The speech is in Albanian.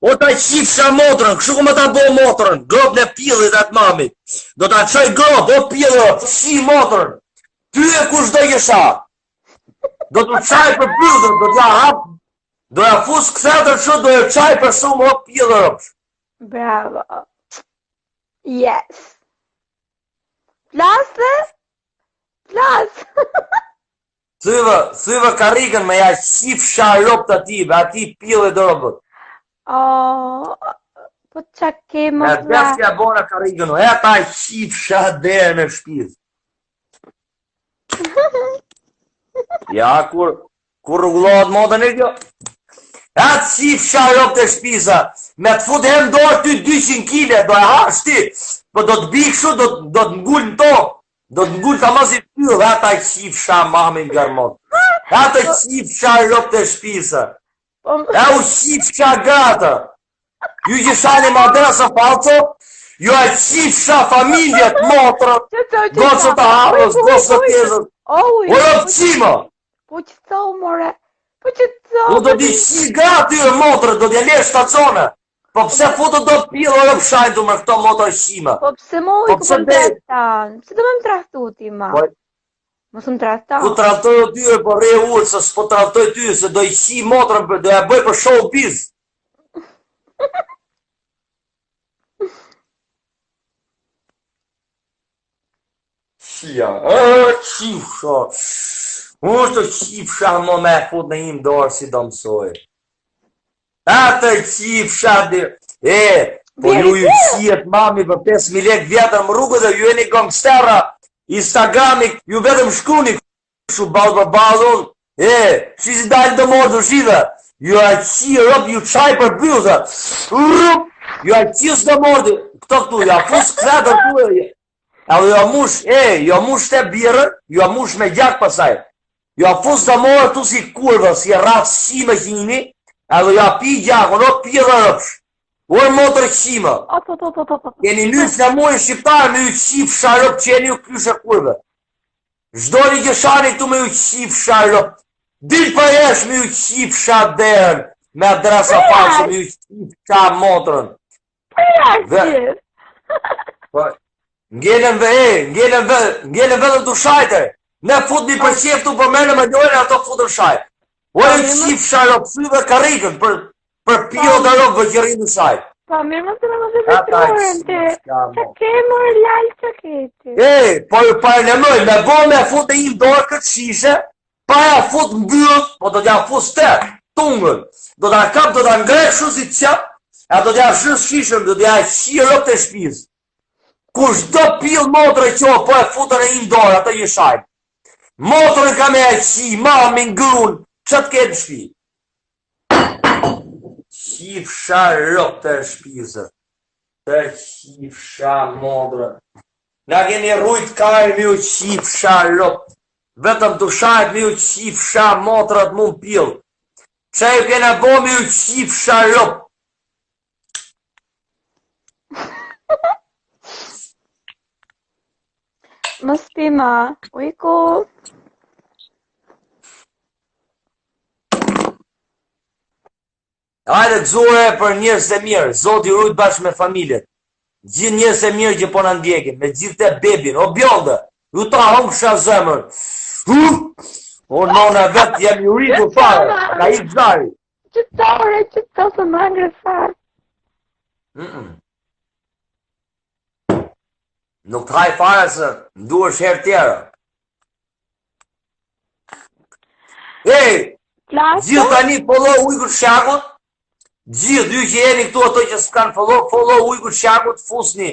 O ta qifsha motrën, kështu ku më ta bo motrën, grop në pillit atë mamit. Do ta qoj grop, o pillit, shi motrën. Ty e kush do jesha. Do të qaj për pillit, do t'ja hap, do ja fus këthetër që do e qaj për shumë, o pillit. Bravo. Yes. Plasë? Plasë. Thyve karikën me ja qifsha rop të ati pillit do robot. Po qa ke më E befja bona karikën, e ta qifsha dherë në shpiz. Ja, kur rrugullohet modën e kjo, atë qifsha rop të shpiza, me të fut hem dorë ty 200 kile, do e hash ti, po do të bikëshu, do të ngull në to, do të ngull të mos i pyll, ata qifsha mamin gërmot, ata qifsha rop të shpiza, e u qifsha gata, ju gjishani ma adresa falco, ju e qifsha familjet, motrët, gocët të harës, gocët të tjezët, o rop qima, po që thau, more, po që thau, u do t'i qi gati e motrët, do t'ja lesh stacone, po pse foto do t'pilë o rop shajnë të më këto motrë qima. po pse mo i ku më trahtan, pse do me më trahtu ti ma, mos më trahtan. Ku trahtoj o ty e po re ullë, se s'po trahtoj ty, se do i qi motrën, do ja bëj për showbiz. Qia, qifsha, unë të qifsha më me fut në im dorë si do mësoj. Atë qifsha dhe, po ju qijet mami për 5.000 lek vjetër më rrugë dhe ju e një gangstera, Instagrami, ju vetëm shkuni, shu balë për balë unë, që si dalë të morë të shive, ju a qi rëp, ju qaj për bjuza, rëp, ju a qis të morë, këto këtu, ja fus kretër tu, edhe jo mush të birën, jo mush me gjak pasaj, jo fus të morë tu si kurvë, si ratë si me hini, edhe jo pi gjak, no pi dhe rëpsh, ojë motër qima, jeni nysë në mojë shqiptarë me ju qif sharëp që jeni ju kyshe kurve, zdo një gjëshani këtu me ju qif sharëp, dil për jesh me ju qif shaderën, me adresa falsë me ju qif qa motrën. Ngelen vetëm të shajte, ne fut një për qef të përmene me njojnë ato futën shajt. Ojë qif sharëp, syve karikën për pio të rëpë vëgjërin në shajt. Pa, mirë më të në më të vetruarën të, që ke mërë lallë që keti. Po ju parlemoj, me bo me fut e im dorë këtë shishe, pa ja fut mbyllë, po do t'ja fut të tungën, do t'ja kap, do t'ja ngrejë shu si qap, e do t'ja shës shishën, do t'ja qi rëp të shpiz. Kush do pil motrë qo, po e futën e im dorë, atë një shajt. Motrën ka me e qi, mami ngrunë, që t'ketë shpi. Qifsha rëp të shpizë, të qifsha modrë. Nga keni rrujt kajrë me ju qifsha rëp, vetëm të shajt me ju qifsha modrët mund pilë. Që ju kena bo me ju qifsha rëp. Më spima, ujku. Hajde gëzore për njërës e mirë, Zoti rujt bashkë me familjet. Gjithë njërës e mirë që po në ndjekin, me gjithë të bebin, o bjolde, ju ta hongë shë zemër. O nona vetë jam ju rritu fare, ka i gëzari. Qëtore, se më ngre fare. Nuk të haj fare se nduesh herë tjera. Gjithë tani follow ujkur shakut, gjithë ju që jeni këtu ato që s'kanë follow ujkur shakut, fusni